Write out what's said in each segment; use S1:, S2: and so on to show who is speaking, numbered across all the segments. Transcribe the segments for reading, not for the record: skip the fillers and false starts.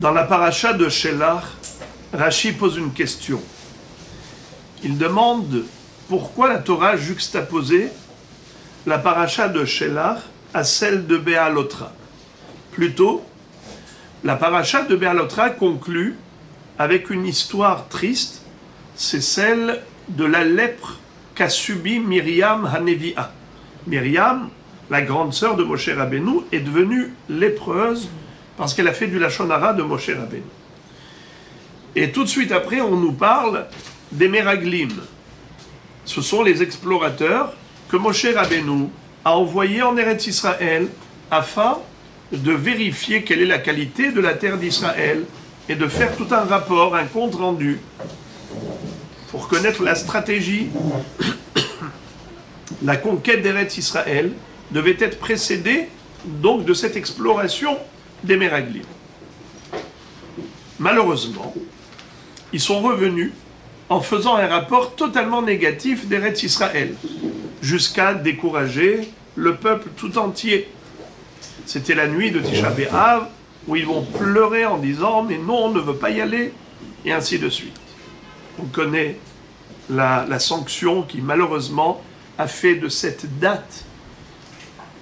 S1: Dans la paracha de Shelach, Rashi pose une question. Il demande pourquoi la Torah a juxtaposé la paracha de Shelach à celle de Béalotra. Plutôt, la paracha de Béalotra conclut avec une histoire triste, c'est celle de la lèpre qu'a subie Myriam Hanevi'a. Myriam, la grande sœur de Moshe Rabbeinu, est devenue lépreuse parce qu'elle a fait du Lachon Hara de Moshe Rabbeinu. Et tout de suite après, on nous parle des Meraglim. Ce sont les explorateurs que Moshe Rabbeinu a envoyés en Eretz Israël afin de vérifier quelle est la qualité de la terre d'Israël et de faire tout un rapport, un compte rendu pour connaître la stratégie. La conquête d'Eretz Israël devait être précédée donc de cette exploration des Meraglim. Malheureusement, ils sont revenus en faisant un rapport totalement négatif d'Eretz Israël, jusqu'à décourager le peuple tout entier. C'était la nuit de Tisha B'Av, où ils vont pleurer en disant « mais non, on ne veut pas y aller », et ainsi de suite. On connaît la sanction qui malheureusement a fait de cette date,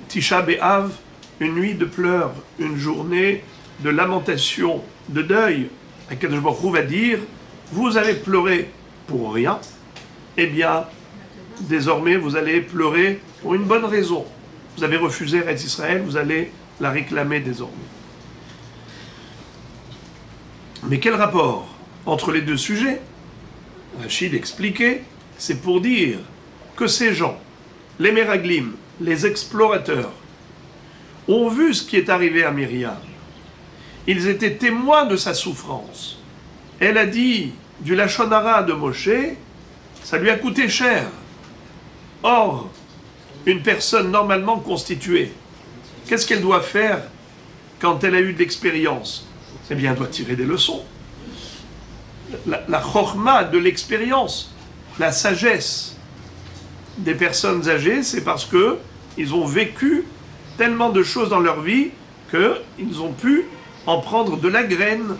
S1: Tisha B'Av, une nuit de pleurs, une journée de lamentation, de deuil. Akadosh Baruch Hu va dire « vous avez pleuré pour rien, eh bien, désormais, vous allez pleurer pour une bonne raison. Vous avez refusé Eretz Israël, vous allez la réclamer désormais. » Mais quel rapport entre les deux sujets? Rachid expliquait, c'est pour dire que ces gens, les Meraglim, les explorateurs, ont vu ce qui est arrivé à Myriam. Ils étaient témoins de sa souffrance. Elle a dit du Lachon Hara de Moshe, ça lui a coûté cher. Or, une personne normalement constituée, qu'est-ce qu'elle doit faire quand elle a eu de l'expérience? Eh bien, elle doit tirer des leçons. La chorma de l'expérience, la sagesse des personnes âgées, c'est parce que ils ont vécu tellement de choses dans leur vie qu'ils ont pu en prendre de la graine.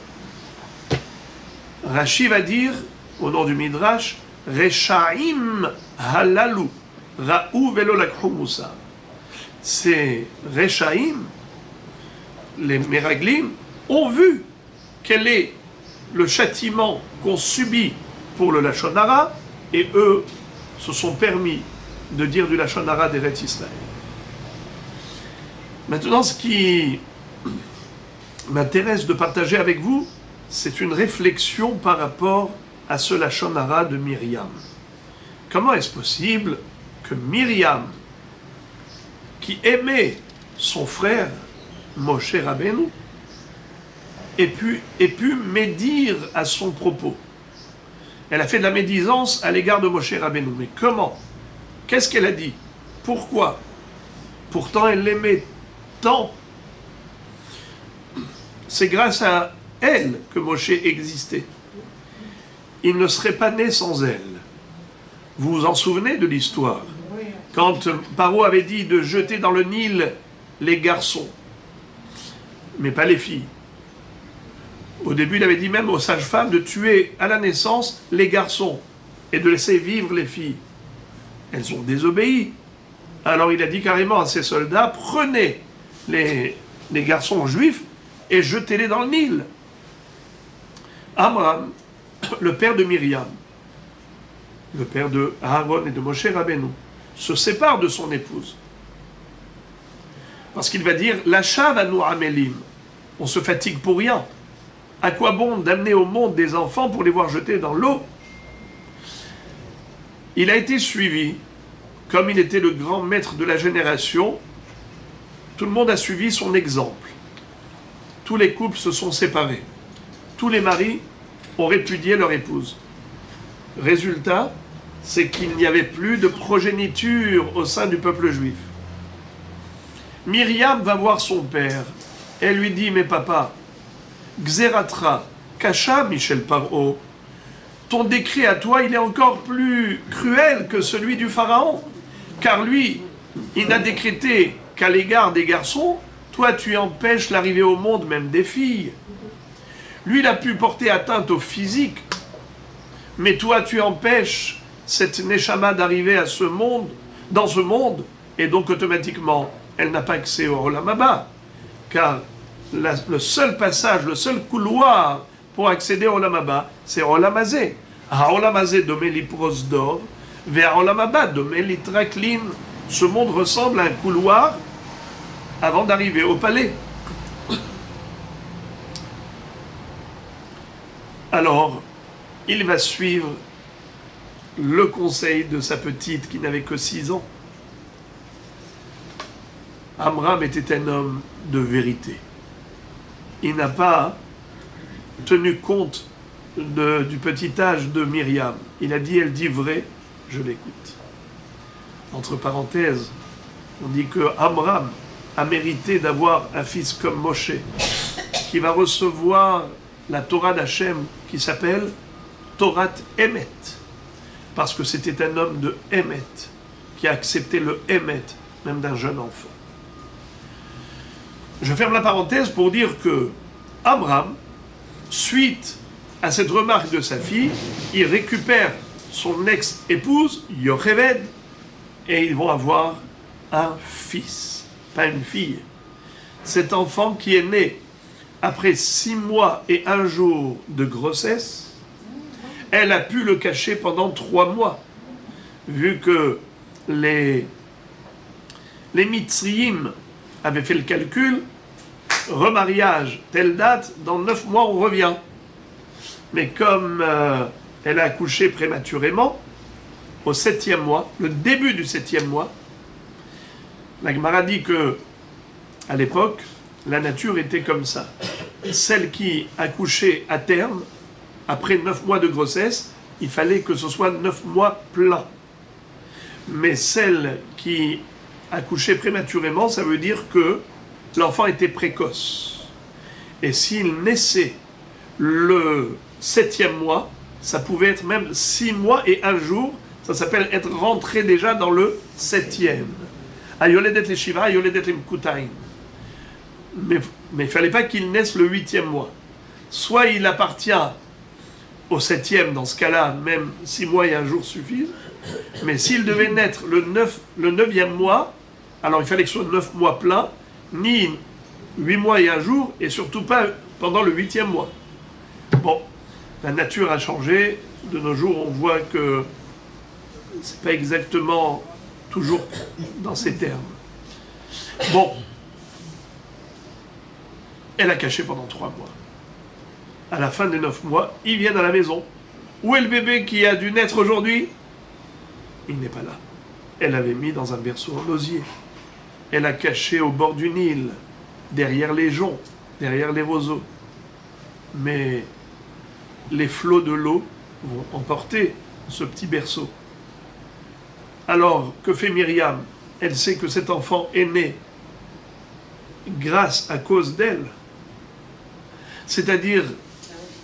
S1: Rashi va dire, au nom du Midrash, Rechaim halalu, ra'u velo lakhu musa. Ces Rechaim, les Meraglim, ont vu quel est le châtiment qu'on subit pour le Lachon Hara, et eux se sont permis de dire du Lachon Hara d'Eretz Israël. Maintenant, ce qui m'intéresse de partager avec vous, c'est une réflexion par rapport à ce Lachon Hara de Myriam. Comment est-ce possible que Myriam, qui aimait son frère Moshe Rabbeinu, ait pu médire à son propos? Elle a fait de la médisance à l'égard de Moshe Rabbeinu. Mais comment? Qu'est-ce qu'elle a dit? Pourquoi? Pourtant, elle l'aimait tant. C'est grâce à elle que Moshe existait. Il ne serait pas né sans elle. Vous vous en souvenez de l'histoire? Quand Paro avait dit de jeter dans le Nil les garçons, mais pas les filles. Au début, il avait dit même aux sages-femmes de tuer à la naissance les garçons et de laisser vivre les filles. Elles ont désobéi. Alors il a dit carrément à ses soldats, prenez les garçons juifs et jetez-les dans le Nil. Amram, le père de Myriam, le père de Aaron et de Moshe Rabbeinu, se sépare de son épouse. Parce qu'il va dire, l'achat va nous amélim. On se fatigue pour rien. À quoi bon d'amener au monde des enfants pour les voir jeter dans l'eau? Il a été suivi, comme il était le grand maître de la génération, tout le monde a suivi son exemple. Tous les couples se sont séparés. Tous les maris ont répudié leur épouse. Résultat, c'est qu'il n'y avait plus de progéniture au sein du peuple juif. Myriam va voir son père. Elle lui dit, mais papa, Xeratra, Kasha, Michel Paro, ton décret à toi, il est encore plus cruel que celui du Pharaon, car lui, il n'a décrété qu'à l'égard des garçons, toi tu empêches l'arrivée au monde même des filles. Lui, il a pu porter atteinte au physique, mais toi, tu empêches cette Neshama d'arriver à ce monde, dans ce monde, et donc automatiquement, elle n'a pas accès au Olam Haba, car le seul passage, le seul couloir pour accéder au Olam Haba, c'est Olam Hazé. Olam Hazé domé li prosdor, vers Olam Haba domé li traklin. Ce monde ressemble à un couloir avant d'arriver au palais. Alors, il va suivre le conseil de sa petite qui n'avait que 6 ans. Amram était un homme de vérité. Il n'a pas tenu compte du petit âge de Myriam. Il a dit, elle dit vrai, je l'écoute. Entre parenthèses, on dit que Amram a mérité d'avoir un fils comme Moshe, qui va recevoir la Torah d'Hachem qui s'appelle Torat Emet, parce que c'était un homme de Emet, qui a accepté le Emet, même d'un jeune enfant. Je ferme la parenthèse pour dire que Amram, suite à cette remarque de sa fille, il récupère son ex-épouse, Yocheved, et ils vont avoir un fils, pas une fille. Cet enfant qui est né après 6 mois et 1 jour de grossesse, elle a pu le cacher pendant 3 mois, vu que les Mitzrayim avaient fait le calcul, remariage, telle date, dans 9 mois on revient. Mais comme elle a accouché prématurément, au 7e mois, le début du 7e mois, la Gemara dit que, à l'époque, la nature était comme ça. Celle qui accouchait à terme, après 9 mois de grossesse, il fallait que ce soit 9 mois pleins. Mais celle qui accouchait prématurément, ça veut dire que l'enfant était précoce. Et s'il naissait le 7e mois, ça pouvait être même 6 mois et 1 jour, ça s'appelle être rentré déjà dans le 7e. Ayoledet le Shiva, Ayoledet le Mkutaim. Mais il ne fallait pas qu'il naisse le 8e mois. Soit il appartient au 7e, dans ce cas-là, même 6 mois et 1 jour suffisent. Mais s'il devait naître le 9e mois, alors il fallait que ce soit 9 mois pleins, ni 8 mois et 1 jour, et surtout pas pendant le 8e mois. Bon, la nature a changé. De nos jours, on voit que c'est pas exactement toujours dans ces termes. Bon. Elle a caché pendant 3 mois. À la fin des 9 mois, ils viennent à la maison. Où est le bébé qui a dû naître aujourd'hui? Il n'est pas là. Elle l'avait mis dans un berceau en osier. Elle a caché au bord du Nil, derrière les joncs, derrière les roseaux. Mais les flots de l'eau vont emporter ce petit berceau. Alors, que fait Myriam? Elle sait que cet enfant est né grâce à cause d'elle. C'est-à-dire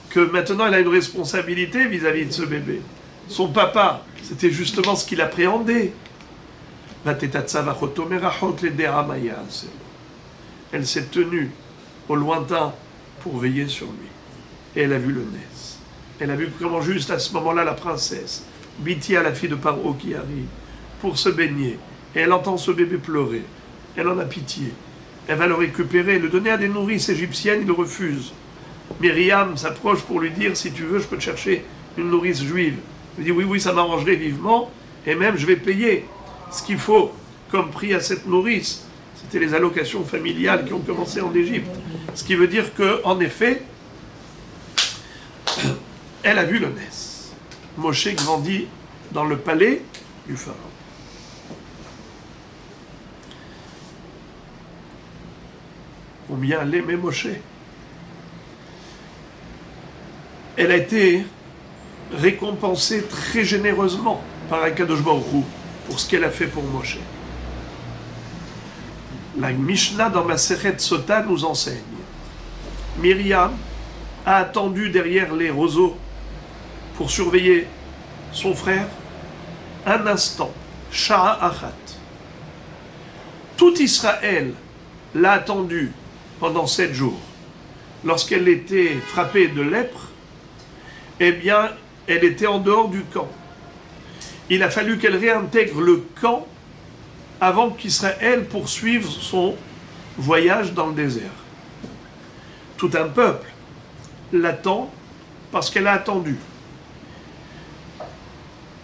S1: que maintenant, elle a une responsabilité vis-à-vis de ce bébé. Son papa, c'était justement ce qu'il appréhendait. Elle s'est tenue au lointain pour veiller sur lui. Et elle a vu le Ness. Elle a vu comment juste à ce moment-là, la princesse, Bithia, la fille de Paro, qui arrive pour se baigner. Et elle entend ce bébé pleurer. Elle en a pitié. Elle va le récupérer, le donner à des nourrices égyptiennes, il refuse. Myriam s'approche pour lui dire, si tu veux, je peux te chercher une nourrice juive. Il dit, oui, oui, ça m'arrangerait vivement, et même je vais payer ce qu'il faut comme prix à cette nourrice. C'était les allocations familiales qui ont commencé en Égypte. Ce qui veut dire qu'en effet, elle a vu le Ness. Moshe grandit dans le palais du pharaon. Combien elle aimait Moshe. Elle a été récompensée très généreusement par Akadosh Baruch Hu pour ce qu'elle a fait pour Moshe. La Mishnah dans Masechet Sota nous enseigne. Myriam a attendu derrière les roseaux pour surveiller son frère un instant, Sha'a Achat. Tout Israël l'a attendu pendant 7 jours. lorsqu'elle était frappée de lèpre, eh bien, elle était en dehors du camp. Il a fallu qu'elle réintègre le camp avant qu'Israël poursuive son voyage dans le désert. Tout un peuple l'attend parce qu'elle a attendu.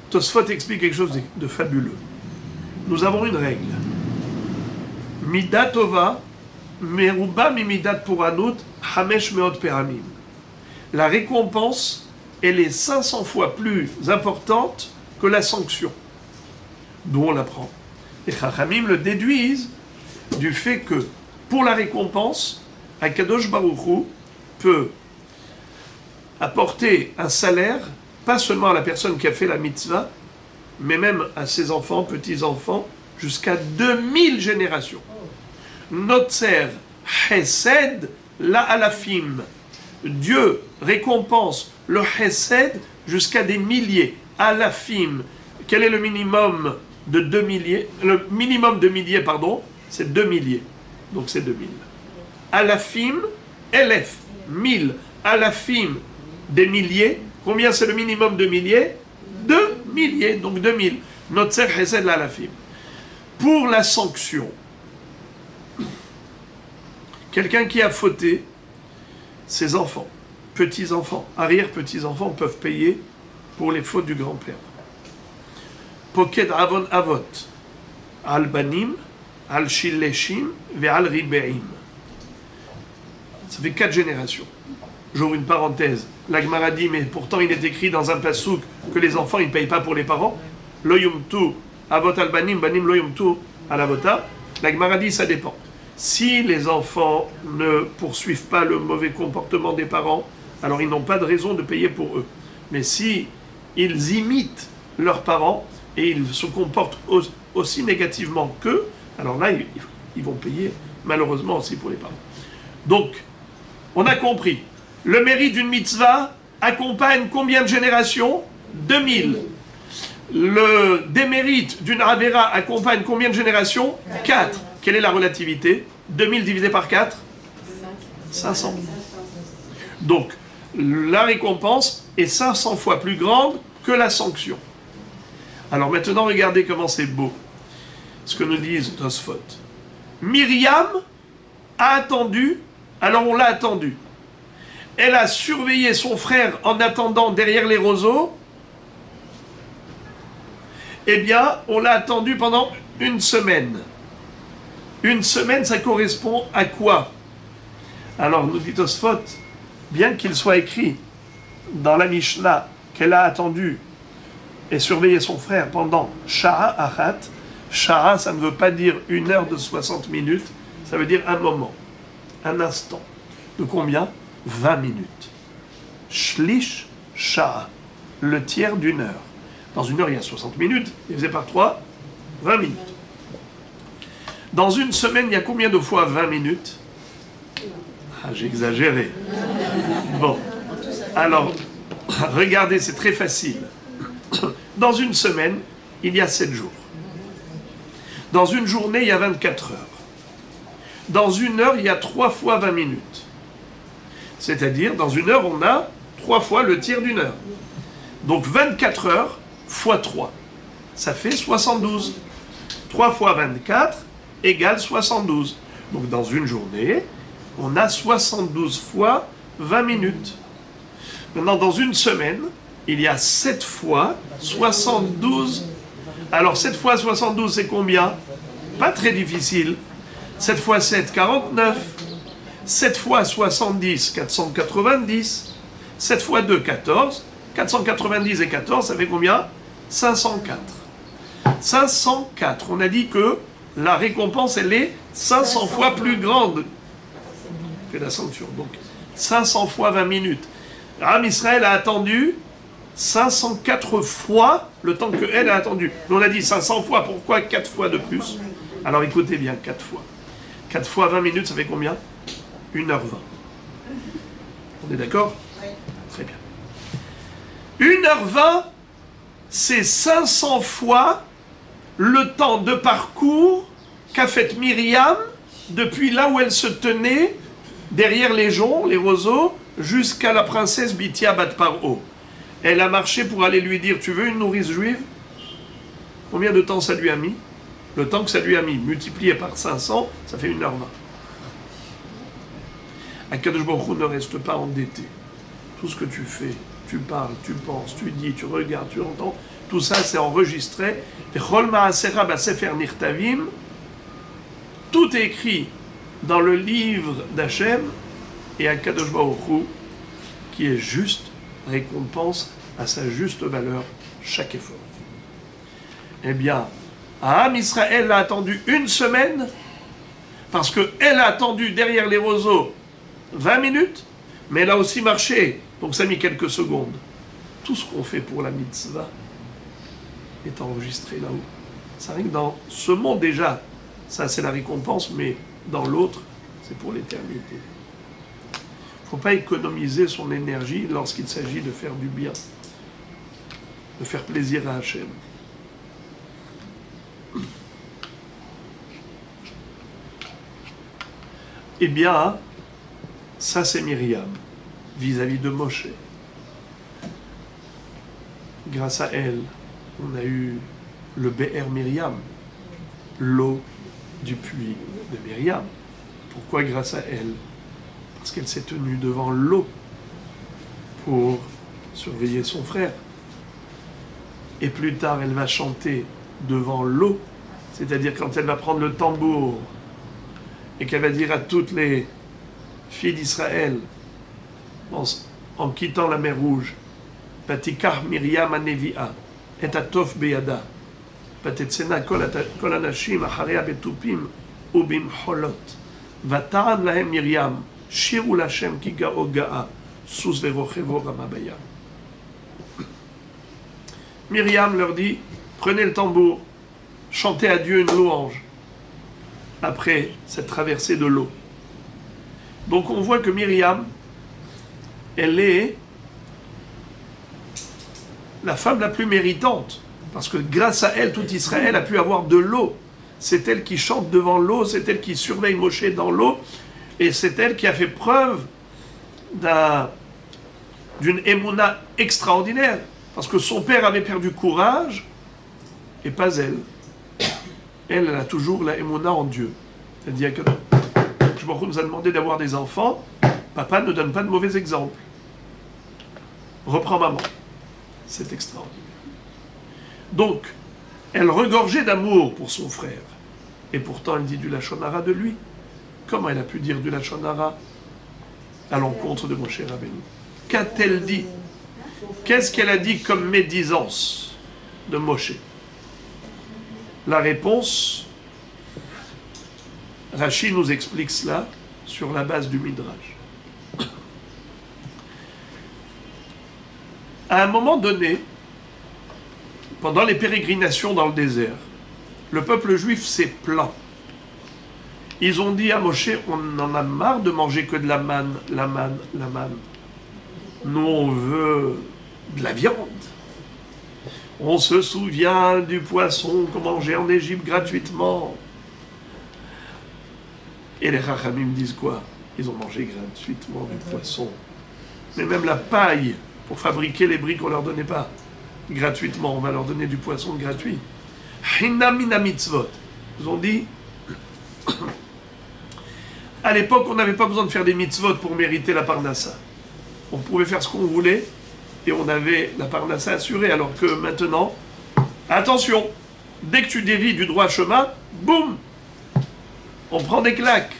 S1: Tosfot explique quelque chose de fabuleux. Nous avons une règle. Midat tova, meruba mimidat puranut, hamesh meot peramim. La récompense, elle est 500 fois plus importante que la sanction. D'où on l'apprend. Les Chachamim le déduisent du fait que, pour la récompense, Akadosh Baruch Hu peut apporter un salaire, pas seulement à la personne qui a fait la mitzvah, mais même à ses enfants, petits-enfants, jusqu'à 2000 générations. Notzer Chesed la alafim. Dieu récompense le Chesed jusqu'à des milliers. Alafim. Quel est le minimum de 2 milliers? Le minimum de milliers, pardon, c'est 2 milliers. Donc c'est 2000. Alafim, elef, 1000. Alafim, des milliers. Combien c'est le minimum de milliers? 2 milliers, donc 2000. Notzer Chesed la alafim. Pour la sanction, quelqu'un qui a fauté, ses enfants, petits-enfants, arrière-petits-enfants peuvent payer pour les fautes du grand-père. Poked avon avot, al banim, al shilleshim, ve al ribeim. Ça fait 4 générations. J'ouvre une parenthèse. La Gemara dit, mais pourtant il est écrit dans un pasouk que les enfants ils ne payent pas pour les parents. Lo yumtu avot al banim, banim lo yumtu al avota. La Gemara dit, ça dépend. Si les enfants ne poursuivent pas le mauvais comportement des parents, alors ils n'ont pas de raison de payer pour eux. Mais si ils imitent leurs parents et ils se comportent aussi négativement qu'eux, alors là, ils vont payer malheureusement aussi pour les parents. Donc, on a compris. Le mérite d'une mitzvah accompagne combien de générations? 2000. Le démérite d'une avera accompagne combien de générations? 4. Quelle est la relativité? 2000 divisé par 4? 500. Donc, la récompense est 500 fois plus grande que la sanction. Alors maintenant, regardez comment c'est beau. Ce que nous disent Tosfot. Myriam a attendu, alors on l'a attendu. Elle a surveillé son frère en attendant derrière les roseaux. Eh bien, on l'a attendu pendant une semaine. Une semaine, ça correspond à quoi? Alors, nous dit Tosfot, bien qu'il soit écrit dans la Mishnah qu'elle a attendu et surveillé son frère pendant Sha'a Achat, Sha'a, ça ne veut pas dire 1 heure de 60 minutes, ça veut dire un moment, un instant. De combien? 20 minutes. Shlish Sha'a, le tiers d'une heure. Dans une heure, il y a 60 minutes, divisé par 3, 20 minutes. Dans une semaine, il y a combien de fois 20 minutes? Ah, j'ai exagéré. Bon. Alors, regardez, c'est très facile. Dans une semaine, il y a 7 jours. Dans une journée, il y a 24 heures. Dans une heure, il y a 3 fois 20 minutes. C'est-à-dire, dans une heure, on a 3 fois le tiers d'une heure. Donc, 24 heures fois 3. Ça fait 72. 3 fois 24 égale 72. Donc dans une journée, on a 72 fois 20 minutes. Maintenant, dans une semaine, il y a 7 fois 72. Alors 7 fois 72, c'est combien? Pas très difficile. 7 fois 7, 49. 7 fois 70, 490. 7 fois 2, 14. 490 et 14, ça fait combien? 504. 504. On a dit que la récompense, elle est 500 fois plus grande que la sanction. Donc, 500 fois 20 minutes. Am Israël a attendu 504 fois le temps qu'elle a attendu. Nous, on a dit 500 fois. Pourquoi 4 fois de plus? Alors, écoutez bien, 4 fois. 4 fois 20 minutes, ça fait combien? 1h20. On est d'accord? Oui. Très bien. 1h20, c'est 500 fois le temps de parcours qu'a fait Myriam depuis là où elle se tenait derrière les joncs, les roseaux, jusqu'à la princesse Bithia Bat Paro. Elle a marché pour aller lui dire, tu veux une nourrice juive? Combien de temps ça lui a mis? Le temps que ça lui a mis, multiplié par 500, ça fait 1h20. Akadosh Baruch Hu ne reste pas endetté. Tout ce que tu fais, tu parles, tu penses, tu dis, tu regardes, tu entends, tout ça c'est enregistré. Tout est écrit dans le livre d'Hachem, et Akadosh Baruch Hu, qui est juste, récompense à sa juste valeur chaque effort. Eh bien, Am Israël a attendu 1 semaine, parce qu'elle a attendu derrière les roseaux 20 minutes, mais elle a aussi marché, donc ça a mis quelques secondes. Tout ce qu'on fait pour la mitzvah est enregistré là-haut. Ça arrive dans ce monde déjà, ça c'est la récompense, mais dans l'autre, c'est pour l'éternité. Il ne faut pas économiser son énergie lorsqu'il s'agit de faire du bien, de faire plaisir à Hachem. Eh bien, ça c'est Myriam, vis-à-vis de Moshe. Grâce à elle, on a eu le Be'er Myriam, l'eau du puits de Myriam. Pourquoi grâce à elle? Parce qu'elle s'est tenue devant l'eau pour surveiller son frère. Et plus tard, elle va chanter devant l'eau, c'est-à-dire quand elle va prendre le tambour et qu'elle va dire à toutes les filles d'Israël, en quittant la mer Rouge, Vatikach Miriam Anevi'a, et Atof Beyada, Vatetsena kol anashim acharei betupim ubimcholot, Vata'an lahem Miriam, shiru l'Hashem ki ga'o ga'a, sus verochevo ramabaya. Myriam leur dit, prenez le tambour, chantez à Dieu une louange, après cette traversée de l'eau. Donc on voit que Myriam, elle est la femme la plus méritante, parce que grâce à elle, tout Israël a pu avoir de l'eau. C'est elle qui chante devant l'eau, c'est elle qui surveille Moshe dans l'eau, et c'est elle qui a fait preuve d'une émouna extraordinaire, parce que son père avait perdu courage, et pas elle. Elle a toujours la émouna en Dieu. C'est-à-dire que Baruch Hu nous a demandé d'avoir des enfants, papa ne donne pas de mauvais exemples. Reprends maman. C'est extraordinaire. Donc, elle regorgeait d'amour pour son frère. Et pourtant, elle dit du Lachon Hara de lui. Comment elle a pu dire du Lachon Hara à l'encontre de Moshe Rabbeinu? Qu'a-t-elle dit? Qu'est-ce qu'elle a dit comme médisance de Moshe? La réponse, Rashi nous explique cela sur la base du Midrash. À un moment donné, pendant les pérégrinations dans le désert, le peuple juif s'est plaint. Ils ont dit à Moshe, on en a marre de manger que de la manne, la manne, la manne. Nous, on veut de la viande. On se souvient du poisson qu'on mangeait en Égypte gratuitement. Et les Chachamim disent quoi? Ils ont mangé gratuitement du poisson. Mais même la paille pour fabriquer les briques, on ne leur donnait pas gratuitement. On va leur donner du poisson gratuit. Hinamina mitzvot. Ils ont dit, à l'époque, on n'avait pas besoin de faire des mitzvot pour mériter la parnassa. On pouvait faire ce qu'on voulait et on avait la parnassa assurée. Alors que maintenant, attention, dès que tu dévies du droit chemin, boum, on prend des claques.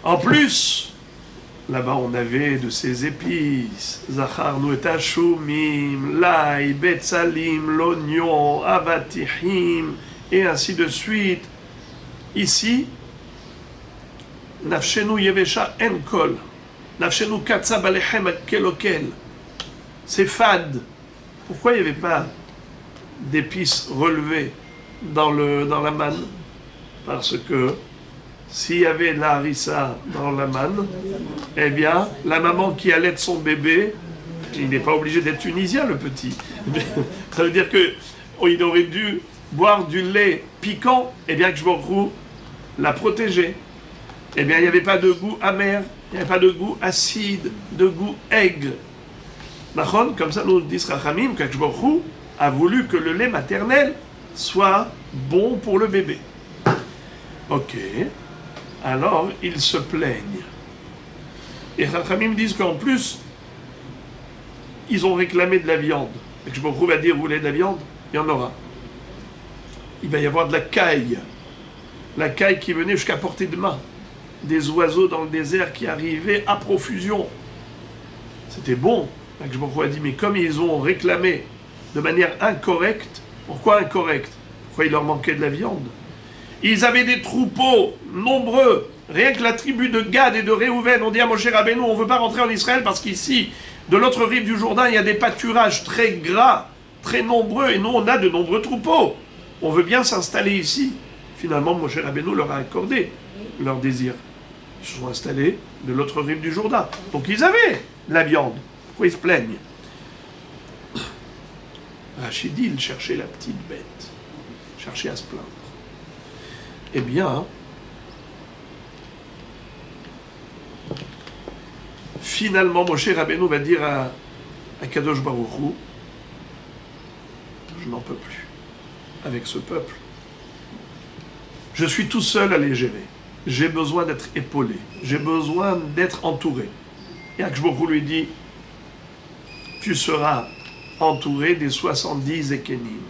S1: En plus, là-bas on avait de ces épices, Zacharnu et Hashumim, l'ail, Betsalim, l'oignon, Avatihim, et ainsi de suite. Ici, Nafshenu Yevesha Enkol, Nafshenu Katzab Alechem Kelokel. C'est fade. Pourquoi il n'y avait pas d'épices relevées dans la manne? Parce que s'il y avait de la harissa dans la manne, eh bien, la maman qui allait son bébé, il n'est pas obligé d'être tunisien, le petit. Ça veut dire qu'il aurait dû boire du lait piquant, et bien que je m'en l'a protéger. eh bien, il n'y avait pas de goût amer, il n'y avait pas de goût acide, de goût aigre. Nachon, comme ça nous disent Rachamim, qu'Akadosh Baruch Hu a voulu que le lait maternel soit bon pour le bébé. Ok, alors ils se plaignent. Et Rachamim disent qu'en plus, ils ont réclamé de la viande. Akadosh Baruch Hu va dire, vous voulez de la viande? Il y en aura. Il va y avoir de la caille. La caille qui venait jusqu'à portée de main. Des oiseaux dans le désert qui arrivaient à profusion. C'était bon. Je me dit, mais comme ils ont réclamé de manière incorrecte, pourquoi incorrecte? Pourquoi il leur manquait de la viande? Ils avaient des troupeaux nombreux. Rien que la tribu de Gad et de Réhouven ont dit à Moshe Rabbeinu, on ne veut pas rentrer en Israël parce qu'ici, de l'autre rive du Jourdain, il y a des pâturages très gras, très nombreux, et nous on a de nombreux troupeaux. On veut bien s'installer ici. Finalement, Moshe Rabbeinu leur a accordé leur désir. Ils se sont installés de l'autre rive du Jourdain. Donc ils avaient de la viande. Pourquoi ils se plaignent? Rachid dit, il cherchait la petite bête. Il cherchait à se plaindre. Eh bien, finalement, Moshe Rabbeinu va dire à Kadosh Baruch Hu, je n'en peux plus avec ce peuple. Je suis tout seul à les gérer. J'ai besoin d'être épaulé. J'ai besoin d'être entouré. Et Akadosh Baruch Hu lui dit, tu seras entouré des 70 Zekenim.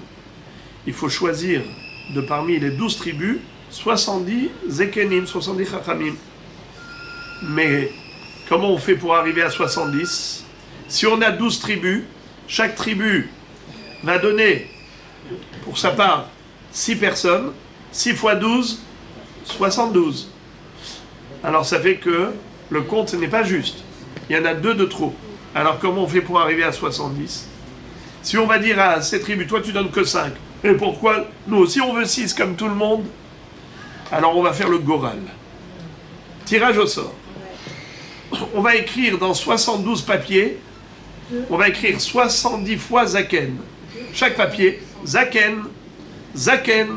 S1: Il faut choisir de parmi les 12 tribus, 70 Zekenim, 70 Chachamim. Mais comment on fait pour arriver à 70? Si on a 12 tribus, chaque tribu va donner, pour sa part, 6 personnes, 6 fois 12, 72. Alors ça fait que le compte n'est pas juste. Il y en a 2 de trop. Alors comment on fait pour arriver à 70? Si on va dire à ces tribus, toi tu donnes que 5, et pourquoi nous aussi on veut 6 comme tout le monde? Alors on va faire le Goral. Tirage au sort. On va écrire dans 72 papiers, on va écrire 70 fois Zaken. Chaque papier, Zaken, Zaken,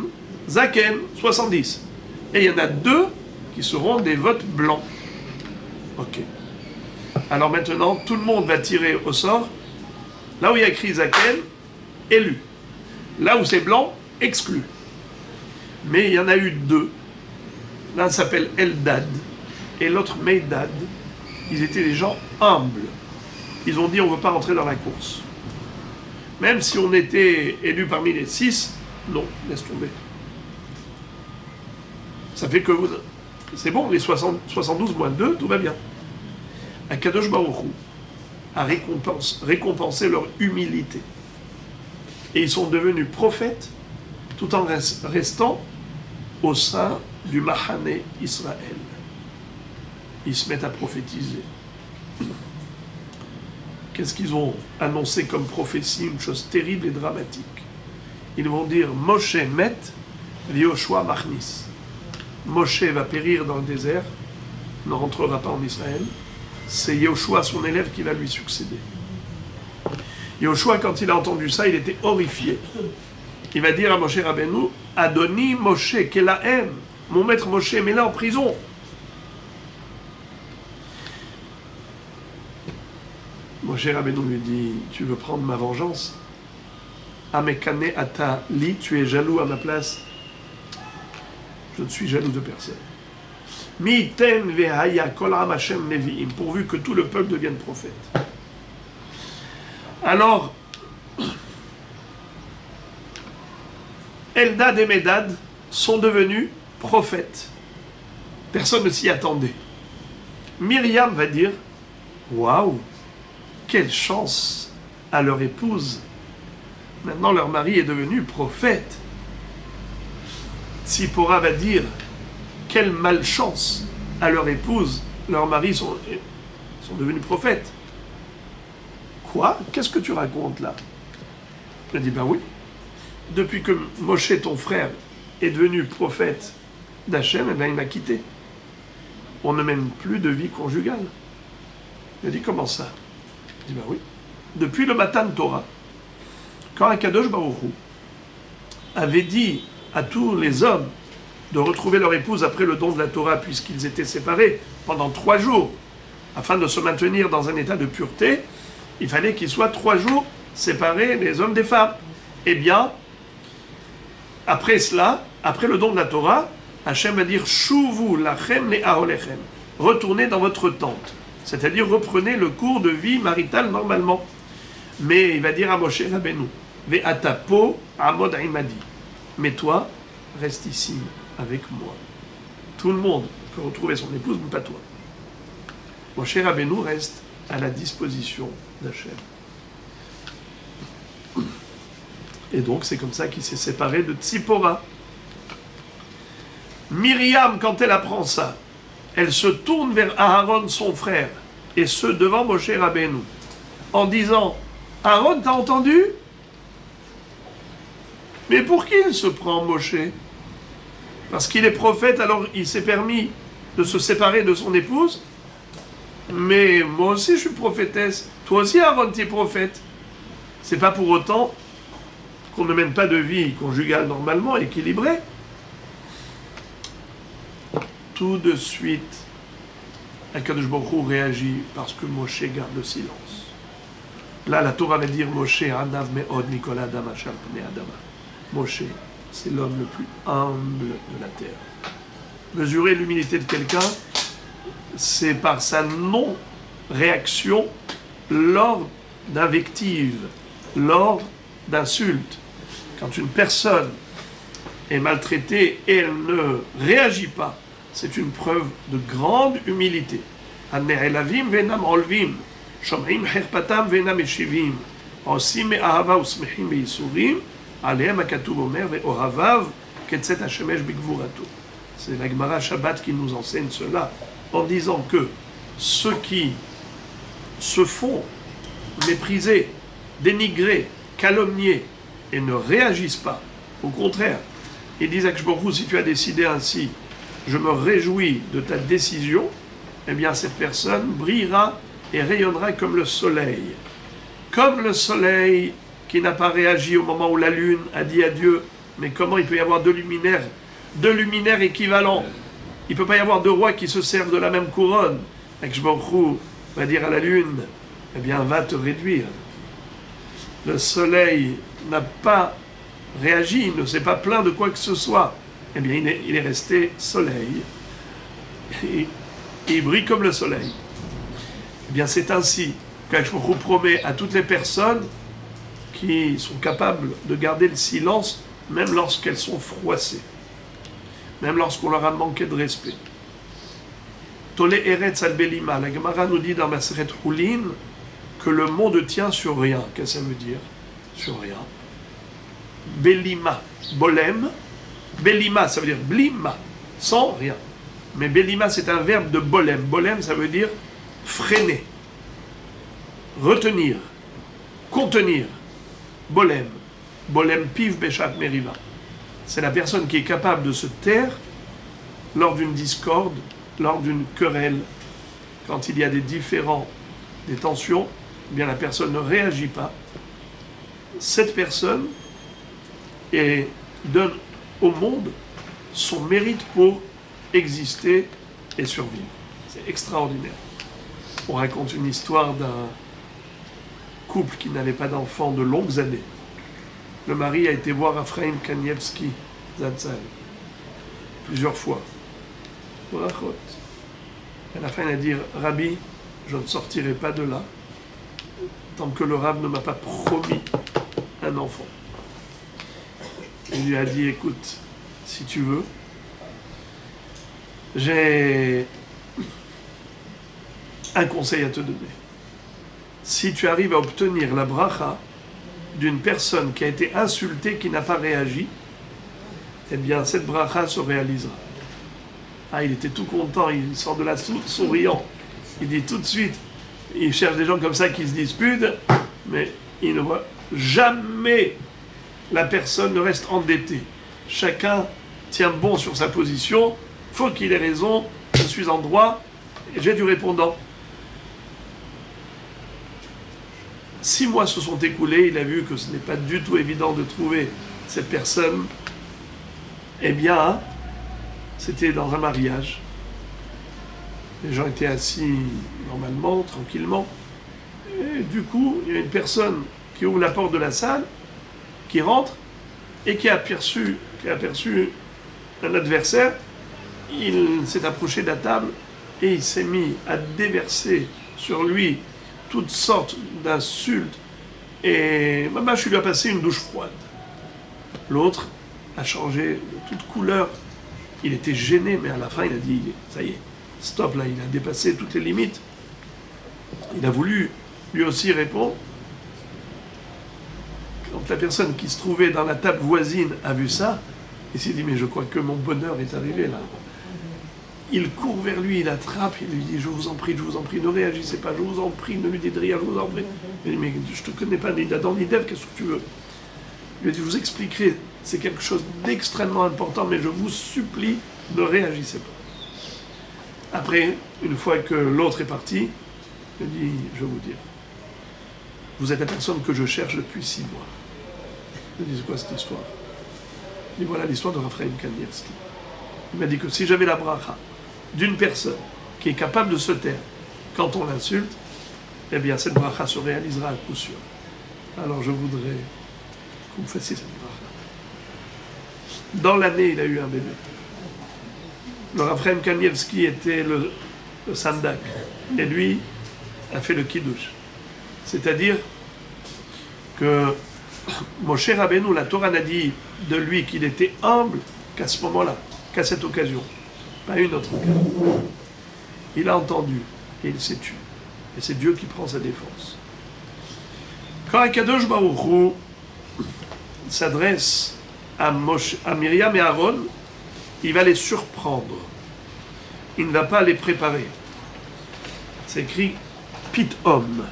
S1: Zaken, 70. Et il y en a 2 qui seront des votes blancs. Ok. Alors maintenant, tout le monde va tirer au sort. Là où il y a écrit Zaken, élu. Là où c'est blanc, exclu. Mais il y en a eu 2. L'un s'appelle Eldad et l'autre Meidad. Ils étaient des gens humbles. Ils ont dit on ne veut pas rentrer dans la course. Même si on était élu parmi les 6, non, laisse tomber. Ça fait que c'est bon, les 72 moins 2, tout va bien. Akadosh Baruch Hu a récompensé leur humilité. Et ils sont devenus prophètes tout en restant au sein du Mahane Israël. Ils se mettent à prophétiser. Qu'est-ce qu'ils ont annoncé comme prophétie? Une chose terrible et dramatique. Ils vont dire Moshe met, Yoshua machnis. Moshe va périr dans le désert, ne rentrera pas en Israël. C'est Yoshua, son élève, qui va lui succéder. Yoshua, quand il a entendu ça, il était horrifié. Il va dire à Moshe Rabbeinu, Adoni Moshe, Kelahem, mon maître Moshe, mets-le en prison. Moshe Rabbeinu lui dit, tu veux prendre ma vengeance? Amekane ata li, tu es jaloux à ma place? Je ne suis jaloux de personne. Miten vehaya kol am Hashem neviim, pourvu que tout le peuple devienne prophète. Alors, Eldad et Medad sont devenus prophètes. Personne ne s'y attendait. Myriam va dire, waouh, quelle chance à leur épouse. Maintenant leur mari est devenu prophète. Tzipora va dire, quelle malchance à leur épouse, leurs maris sont devenus prophètes. Quoi? Qu'est-ce que tu racontes là? Elle dit, ben oui. Depuis que Moshe, ton frère, est devenu prophète d'Hachem, eh bien il m'a quitté. On ne mène plus de vie conjugale. Elle dit, comment ça? Elle dit, ben oui. Depuis le Matan Torah, quand Akadosh Baruch Hu avait dit à tous les hommes de retrouver leur épouse après le don de la Torah, puisqu'ils étaient séparés pendant 3 jours, afin de se maintenir dans un état de pureté, il fallait qu'ils soient 3 jours séparés les hommes des femmes. Eh bien, après cela, après le don de la Torah, Hachem va dire « Shuvu lachem le'aholechem » retournez dans votre tente, c'est-à-dire reprenez le cours de vie marital normalement. Mais il va dire à Moshe Rabbeinu « Ve'atapo amod imadi » mais toi, reste ici avec moi. Tout le monde peut retrouver son épouse, mais pas toi. Moshe Rabbeinu reste à la disposition d'Hachem. Et donc, c'est comme ça qu'il s'est séparé de Tzipora. Myriam, quand elle apprend ça, elle se tourne vers Aaron, son frère, et ce devant Moshe Rabbeinu, en disant « Aaron, t'as entendu ? Mais pour qui il se prend, Moshe ? Parce qu'il est prophète, alors il s'est permis de se séparer de son épouse. Mais moi aussi, je suis prophétesse. Toi aussi, Aaron, tu es prophète. C'est pas pour autant qu'on ne mène pas de vie conjugale normalement équilibrée. Tout de suite, Akadosh Baruch Hu réagit parce que Moshe garde le silence. Là, la Torah va dire Moshe, Anav Me'od Nicolas Adam Hachal Pnei Adama. Moshe, c'est l'homme le plus humble de la terre. Mesurer l'humilité de quelqu'un, c'est par sa non-réaction lors d'invectives, lors d'insultes. Quand une personne est maltraitée et elle ne réagit pas, c'est une preuve de grande humilité. An-ne'elavim ve'enam olvim, shom'im herpatam ve'enam eshivim, osim me'ahava usmechim be'yisurim, Aleem akatuv omer ve'ohavav ketzet hashemesh bigvurato. C'est la Gemara Shabbat qui nous enseigne cela, en disant que ceux qui se font mépriser, dénigrer, calomnier et ne réagissent pas, au contraire, ils disent à Kshborou, si tu as décidé ainsi, je me réjouis de ta décision, eh bien cette personne brillera et rayonnera comme le soleil. Comme le soleil qui n'a pas réagi au moment où la lune a dit adieu, mais comment il peut y avoir deux luminaires équivalents? Il ne peut pas y avoir deux rois qui se servent de la même couronne. Akshborou va dire à la lune, eh bien va te réduire. Le soleil n'a pas réagi, il ne s'est pas plaint de quoi que ce soit. Eh bien il est resté soleil. Et il brille comme le soleil. Eh bien c'est ainsi qu'Akshborou promet à toutes les personnes qui sont capables de garder le silence, même lorsqu'elles sont froissées, même lorsqu'on leur a manqué de respect. Tole Eretz al Belima, la Gemara nous dit dans Maseret Hulin que le monde tient sur rien. Qu'est-ce que ça veut dire? Sur rien. Belima, bolem. Belima, ça veut dire blima, sans rien. Mais Belima, c'est un verbe de bolem. Bolem, ça veut dire freiner, retenir, contenir. Bolem. Bolem piv beshat meriva. C'est la personne qui est capable de se taire lors d'une discorde, lors d'une querelle, quand il y a des différends, des tensions, eh bien la personne ne réagit pas. Cette personne donne au monde son mérite pour exister et survivre. C'est extraordinaire. On raconte une histoire d'un couple qui n'avait pas d'enfant de longues années. Le mari a été voir Ephraim Kanievski Zatzal plusieurs fois. À la fin, il a dit « Rabbi, je ne sortirai pas de là tant que le Rav ne m'a pas promis un enfant. » Il lui a dit « Écoute, si tu veux, j'ai un conseil à te donner. Si tu arrives à obtenir la bracha d'une personne qui a été insultée, qui n'a pas réagi, eh bien cette bracha se réalisera. » Ah, il était tout content, il sort de là souriant. Il dit tout de suite, il cherche des gens comme ça qui se disputent, mais il ne voit jamais la personne ne reste endettée. Chacun tient bon sur sa position, faut qu'il ait raison, je suis en droit, et j'ai du répondant. 6 mois se sont écoulés, il a vu que ce n'est pas du tout évident de trouver cette personne. Eh bien, C'était dans un mariage. Les gens étaient assis normalement, tranquillement. Et du coup, il y a une personne qui ouvre la porte de la salle, qui rentre, et qui a aperçu un adversaire. Il s'est approché de la table et il s'est mis à déverser sur lui toutes sortes d'insultes. Et je lui ai passé une douche froide. L'autre a changé de toute couleur. Il était gêné, mais à la fin, il a dit, ça y est, stop, là, il a dépassé toutes les limites. Il a voulu lui aussi répondre. Quand la personne qui se trouvait dans la table voisine a vu ça, il s'est dit, mais je crois que mon bonheur est arrivé là. Il court vers lui, il l'attrape, il lui dit, je vous en prie, ne réagissez pas, je vous en prie, ne lui dites rien, je vous en prie. Il dit, mais je te connais pas, ni d'Adam ni d'Ève, qu'est-ce que tu veux? Il lui a dit, je vous expliquerai, c'est quelque chose d'extrêmement important, mais je vous supplie, ne réagissez pas. Après, une fois que l'autre est parti, il dit, je vais vous dire, vous êtes la personne que je cherche depuis 6 mois. Je lui dis, c'est quoi cette histoire? Il dit, voilà l'histoire de Raphaël Kanievski. Il m'a dit que si j'avais la bracha d'une personne qui est capable de se taire quand on l'insulte, eh bien cette bracha se réalisera à coup sûr. Alors je voudrais que vous fassiez cette bracha. Dans l'année, il a eu un bébé. Le Raphaël Kanievski était le sandak, et lui a fait le kiddush. C'est-à-dire que Moshe Rabbeinu, la Torah n'a dit de lui qu'il était humble qu'à ce moment-là, qu'à cette occasion, pas une autre occasion. Il a entendu et il s'est tué. Et c'est Dieu qui prend sa défense. Quand Akadosh Baruch Hu s'adresse à Myriam et Aaron, il va les surprendre. Il ne va pas les préparer. C'est écrit Pitom.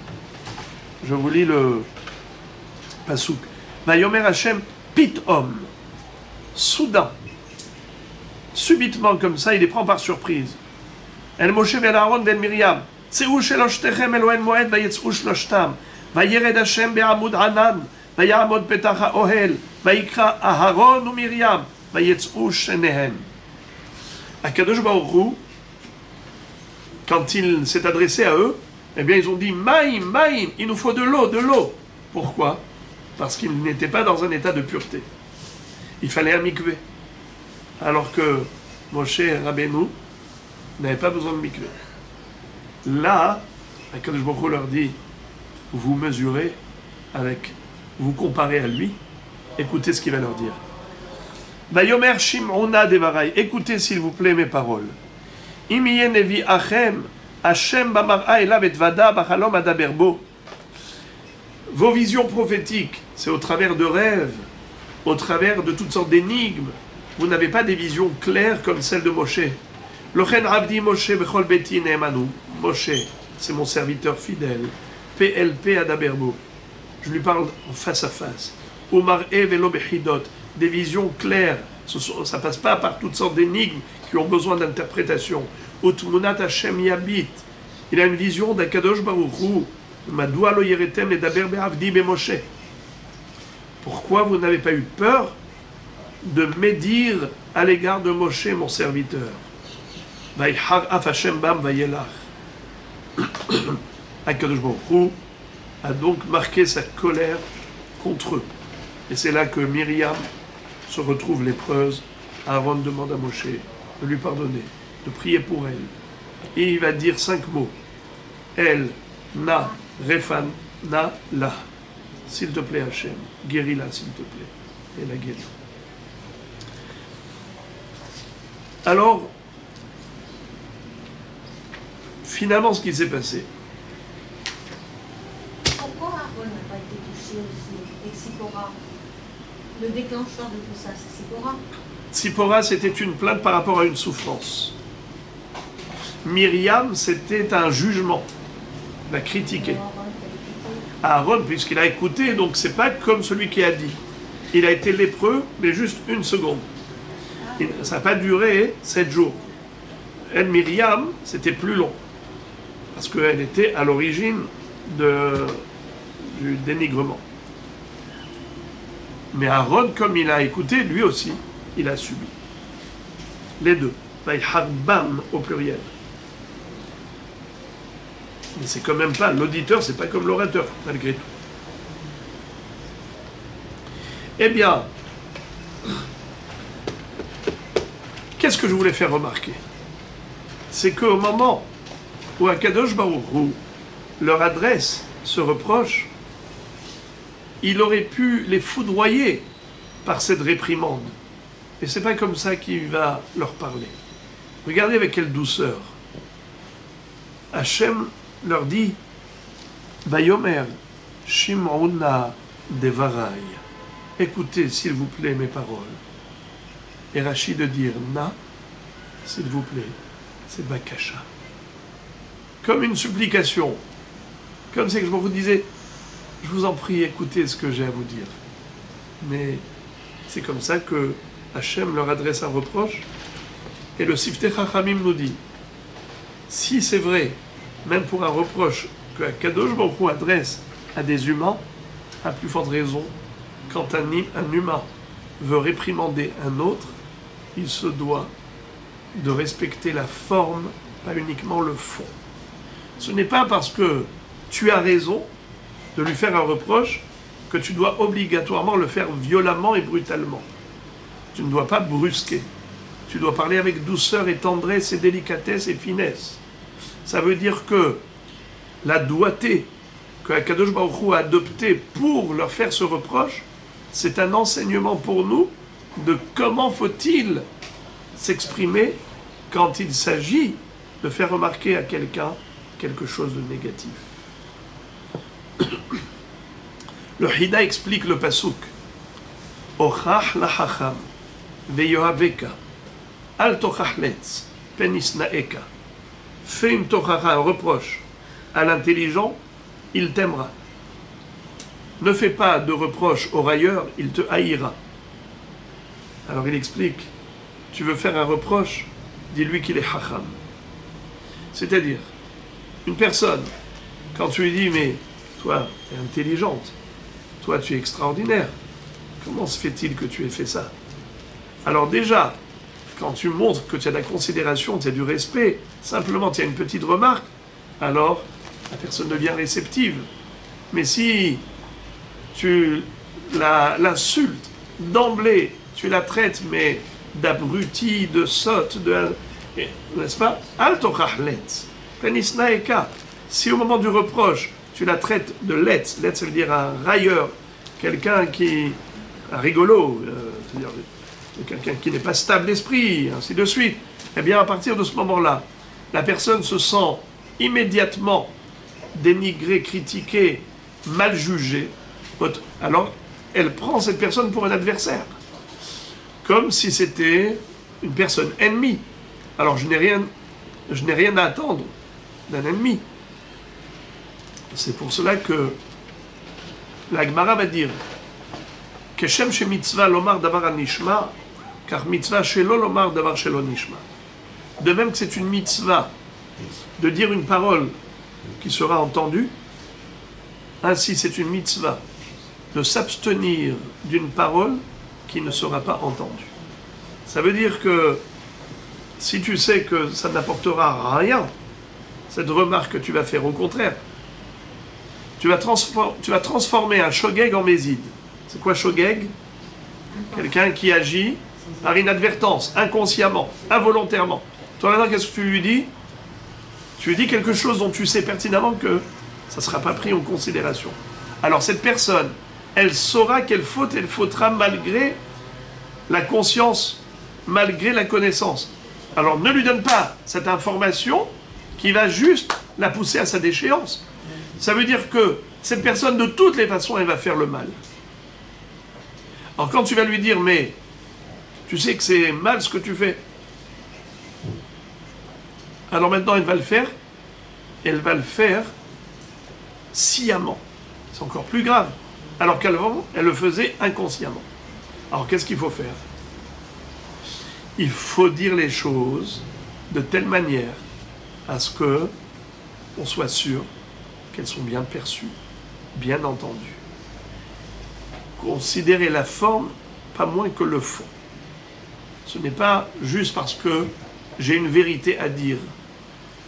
S1: Je vous lis le pasouk. Vayomer Hashem Pitom. Soudain. Subitement comme ça, il les prend par surprise. El Moshe vel Aaron vel Myriam. Tseu sheloshtechem Elohen Moed vayetzeu shloshtam. Vayered Hashem be'amud Hanan. Vayamod petach ha'ohel. Vayikra Aharon u Myriam. Vayetzeu shenehem. Akadosh Baruch Hu, quand il s'est adressé à eux, eh bien ils ont dit Maïm, Maïm, il nous faut de l'eau, de l'eau. Pourquoi? Parce qu'ils n'étaient pas dans un état de pureté. Il fallait un mikvé. Alors que Moshe Rabbeinu n'avait pas besoin de mikvé. Là, Akadosh Baruch Hu leur dit, vous mesurez avec, vous comparez à lui, écoutez ce qu'il va leur dire. Vayomer Shim'ona devarai, écoutez s'il vous plaît mes paroles. Imiye nevi achem, Hashem bamar'a elav et vada bachalom adaberbo. Vos visions prophétiques, c'est au travers de rêves, au travers de toutes sortes d'énigmes. Vous n'avez pas des visions claires comme celle de Moshe. Lochen avdi Moshe bechol beti ne'emanu. Moshe, c'est mon serviteur fidèle. PLP adaberbo. Je lui parle en face à face. Omar velo bechidot. Des visions claires. Ça passe pas par toutes sortes d'énigmes qui ont besoin d'interprétation. Utmunat Hashem yabit. Il a une vision d'Akadosh Baruch Hu. Madoua lo yeretem edaber be'avdi be'Moshe. Pourquoi vous n'avez pas eu peur de médire à l'égard de Moshe, mon serviteur? Vaïhar af Hashem bam vayelach. Akadosh Baruch Hu a donc marqué sa colère contre eux. Et c'est là que Myriam se retrouve lépreuse. Aaron demande à Moshe de lui pardonner, de prier pour elle. Et il va dire 5 mots. Elle, na, refan, na, la. S'il te plaît, Hachem, guéris-la, s'il te plaît. Et la guérit. Alors, finalement, ce qui s'est passé.
S2: Pourquoi Aaron n'a pas été touché aussi? Et Tzipora, le déclencheur de tout ça, c'est Tzipora.
S1: Tzipora, c'était une plainte par rapport à une souffrance. Myriam, c'était un jugement. Il a critiqué. Aaron, puisqu'il a écouté, donc c'est pas comme celui qui a dit. Il a été lépreux, mais juste 1 seconde. Ça n'a pas duré 7 jours. Elle, Myriam, c'était plus long. Parce qu'elle était à l'origine du dénigrement. Mais Aaron, comme il a écouté, lui aussi, il a subi. les deux. Vaïharbam au pluriel. Mais c'est quand même pas, l'auditeur, c'est pas comme l'orateur, malgré tout. Eh bien, qu'est-ce que je voulais faire remarquer? C'est qu'au moment où Akadosh Baruch Hu leur adresse ce reproche, il aurait pu les foudroyer par cette réprimande. Et c'est pas comme ça qu'il va leur parler. Regardez avec quelle douceur. Hachem leur dit Vayomer Shim'una Devarai. Écoutez, s'il vous plaît, mes paroles. Et Rachid de dire Na, s'il vous plaît, c'est Bakasha. Comme une supplication. Comme c'est que je vous disais, je vous en prie, écoutez ce que j'ai à vous dire. Mais c'est comme ça que Hachem leur adresse un reproche. Et le Siftei Chachamim nous dit, si c'est vrai, même pour un reproche que Kadosh Baruch Hu adresse à des humains, à plus forte raison, quand un humain veut réprimander un autre, il se doit de respecter la forme, pas uniquement le fond. Ce n'est pas parce que tu as raison de lui faire un reproche que tu dois obligatoirement le faire violemment et brutalement. Tu ne dois pas brusquer. Tu dois parler avec douceur et tendresse et délicatesse et finesse. Ça veut dire que la doigté que Akadosh Baruch Hu a adoptée pour leur faire ce reproche, c'est un enseignement pour nous de comment faut-il s'exprimer quand il s'agit de faire remarquer à quelqu'un quelque chose de négatif. Le Hida explique le pasuk. Ochach lachacham veyohaveka al tochachletz penisnaeka. Fais une tochacha, un reproche à l'intelligent, il t'aimera. Ne fais pas de reproche au railleur, il te haïra. Alors il explique, tu veux faire un reproche, dis-lui qu'il est hacham. C'est-à-dire, une personne, quand tu lui dis, mais toi, tu es intelligente, toi, tu es extraordinaire, comment se fait-il que tu aies fait ça? Alors déjà, quand tu montres que tu as de la considération, tu as du respect, simplement tu as une petite remarque, alors la personne devient réceptive. Mais si tu l'insultes d'emblée, tu la traites, mais d'abruti, de sotte, n'est-ce pas? Al tochachletz, penisnaeka. Si au moment du reproche, tu la traites de letz, letz ça veut dire un railleur, quelqu'un qui, un rigolo, c'est-à-dire quelqu'un qui n'est pas stable d'esprit, ainsi de suite, eh bien à partir de ce moment-là, la personne se sent immédiatement dénigrée, critiquée, mal jugée, alors elle prend cette personne pour un adversaire, comme si c'était une personne ennemie. Alors je n'ai rien à attendre d'un ennemi. C'est pour cela que la Gemara va dire Keshem she mitzvah lomar davar anishma, car mitzvah shelo lomar davar shelo nishma. De même que c'est une mitzvah de dire une parole qui sera entendue, ainsi c'est une mitzvah de s'abstenir d'une parole qui ne sera pas entendue. Ça veut dire que si tu sais que ça n'apportera rien, cette remarque que tu vas faire, au contraire, tu vas transformer un shogeg en méside. C'est quoi shogeg? Quelqu'un qui agit par inadvertance, inconsciemment, involontairement. Toi maintenant, qu'est-ce que tu lui dis? Tu lui dis quelque chose dont tu sais pertinemment que ça ne sera pas pris en considération. Alors cette personne, elle saura qu'elle fautera malgré la conscience, malgré la connaissance. Alors ne lui donne pas cette information qui va juste la pousser à sa déchéance. Ça veut dire que cette personne, de toutes les façons, elle va faire le mal. Alors quand tu vas lui dire, mais tu sais que c'est mal ce que tu fais, alors maintenant elle va le faire sciemment. C'est encore plus grave. Alors qu'avant, elle le faisait inconsciemment. Alors qu'est-ce qu'il faut faire? Il faut dire les choses de telle manière à ce que on soit sûr qu'elles sont bien perçues, bien entendues. Considérer la forme pas moins que le fond. ce n'est pas juste parce que j'ai une vérité à dire.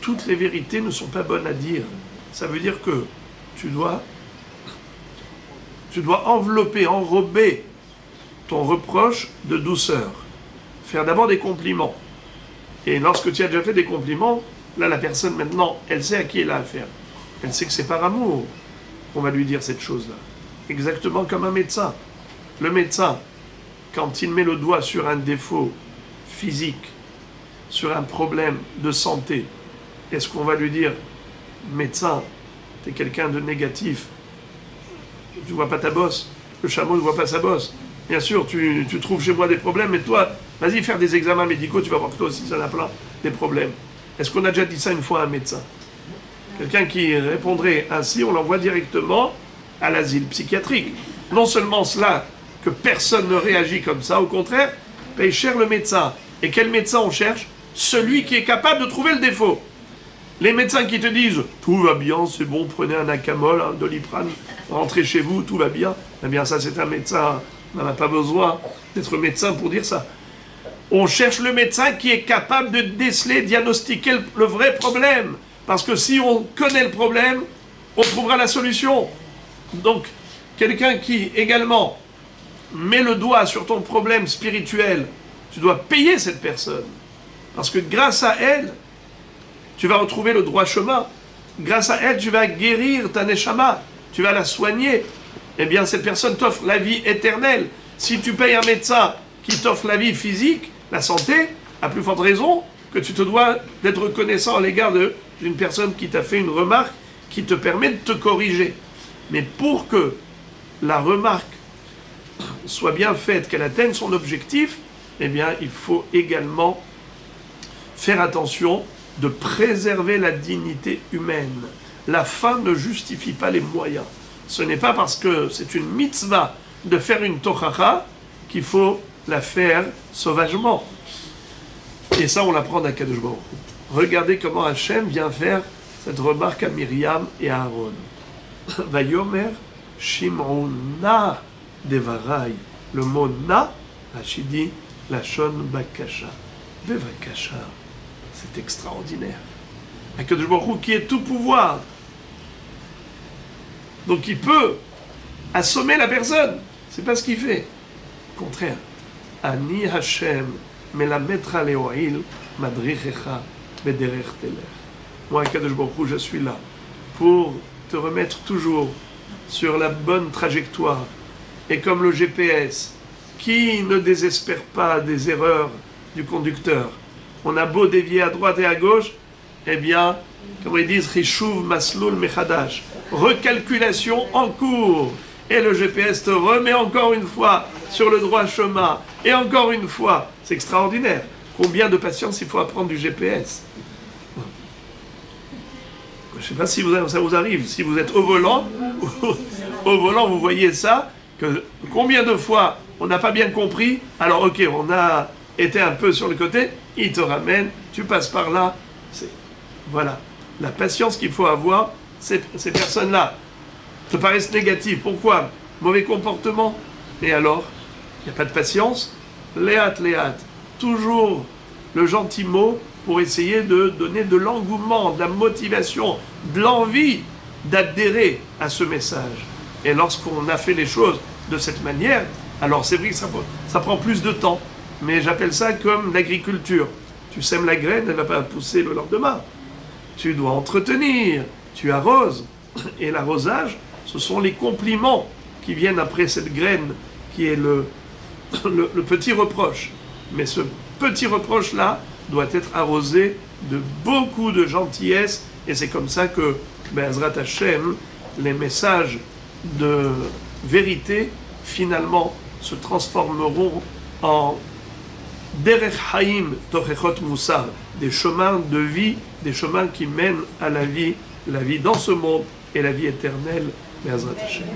S1: Toutes les vérités ne sont pas bonnes à dire. Ça veut dire que tu dois envelopper, enrober ton reproche de douceur. Faire d'abord des compliments. Et lorsque tu as déjà fait des compliments, là, la personne, maintenant, elle sait à qui elle a affaire. Elle sait que c'est par amour qu'on va lui dire cette chose-là. Exactement comme un médecin. Le médecin, quand il met le doigt sur un défaut physique, sur un problème de santé, est-ce qu'on va lui dire, médecin, t'es quelqu'un de négatif, tu vois pas ta bosse, le chameau ne voit pas sa bosse. Bien sûr, tu trouves chez moi des problèmes, mais toi, vas-y faire des examens médicaux, tu vas voir que toi aussi, ça en a plein, des problèmes. Est-ce qu'on a déjà dit ça une fois à un médecin? Quelqu'un qui répondrait ainsi, on l'envoie directement à l'asile psychiatrique. Non seulement cela, que personne ne réagit comme ça, au contraire, paye cher le médecin. Et quel médecin on cherche? Celui qui est capable de trouver le défaut. Les médecins qui te disent « tout va bien, c'est bon, prenez un Acamol, un Doliprane, rentrez chez vous, tout va bien », eh bien ça c'est un médecin, on n'a pas besoin d'être médecin pour dire ça. On cherche le médecin qui est capable de déceler, diagnostiquer le vrai problème. Parce que si on connaît le problème, on trouvera la solution. Donc, quelqu'un qui également met le doigt sur ton problème spirituel, tu dois payer cette personne. Parce que grâce à elle, tu vas retrouver le droit chemin. Grâce à elle, tu vas guérir ta neshama. Tu vas la soigner. Eh bien, cette personne t'offre la vie éternelle. Si tu payes un médecin qui t'offre la vie physique, la santé, à plus forte raison que tu te dois d'être reconnaissant à l'égard d'une personne qui t'a fait une remarque qui te permet de te corriger. Mais pour que la remarque soit bien faite, qu'elle atteigne son objectif, eh bien, il faut également faire attention de préserver la dignité humaine. La fin ne justifie pas les moyens. Ce n'est pas parce que c'est une mitzvah de faire une tochacha qu'il faut la faire sauvagement. Et ça, on l'apprend d'Akadosh Baruch Hu. Regardez comment Hachem vient faire cette remarque à Myriam et à Aaron. Vayomer Shim'on na devarai. Le mot na, Rachid dit, lachon bakasha. Bevakasha. C'est extraordinaire. Akadosh Baruch Hu qui est tout pouvoir. Donc il peut assommer la personne. C'est pas ce qu'il fait. Au contraire. Ani Hashem melametra leoil madrichecha bederech telech. Moi, Akadosh Baruch Hu, je suis là pour te remettre toujours sur la bonne trajectoire. Et comme le GPS, qui ne désespère pas des erreurs du conducteur? On a beau dévier à droite et à gauche, eh bien, comme ils disent, Rishuv Maslul Mechadash, recalculation en cours. Et le GPS te remet encore une fois sur le droit chemin. Et encore une fois, c'est extraordinaire. Combien de patience il faut apprendre du GPS? Je ne sais pas si ça vous arrive. Si vous êtes au volant, vous voyez ça, que combien de fois on n'a pas bien compris, alors ok, on a été un peu sur le côté, il te ramène, tu passes par là. Voilà. La patience qu'il faut avoir, ces personnes-là te paraissent négatives. Pourquoi? Mauvais comportement. Et alors, il n'y a pas de patience. Léat. Toujours le gentil mot pour essayer de donner de l'engouement, de la motivation, de l'envie d'adhérer à ce message. Et lorsqu'on a fait les choses de cette manière, alors c'est vrai que ça prend plus de temps. Mais j'appelle ça comme l'agriculture. Tu sèmes la graine, elle ne va pas pousser le lendemain. Tu dois entretenir, tu arroses. Et l'arrosage, ce sont les compliments qui viennent après cette graine, qui est le petit reproche. Mais ce petit reproche-là doit être arrosé de beaucoup de gentillesse. Et c'est comme ça que, Be'ezrat Hashem, les messages de vérité, finalement, se transformeront en Derech Haim Tochechot Moussar, des chemins de vie, des chemins qui mènent à la vie dans ce monde et la vie éternelle. Be'ezrat Hashem.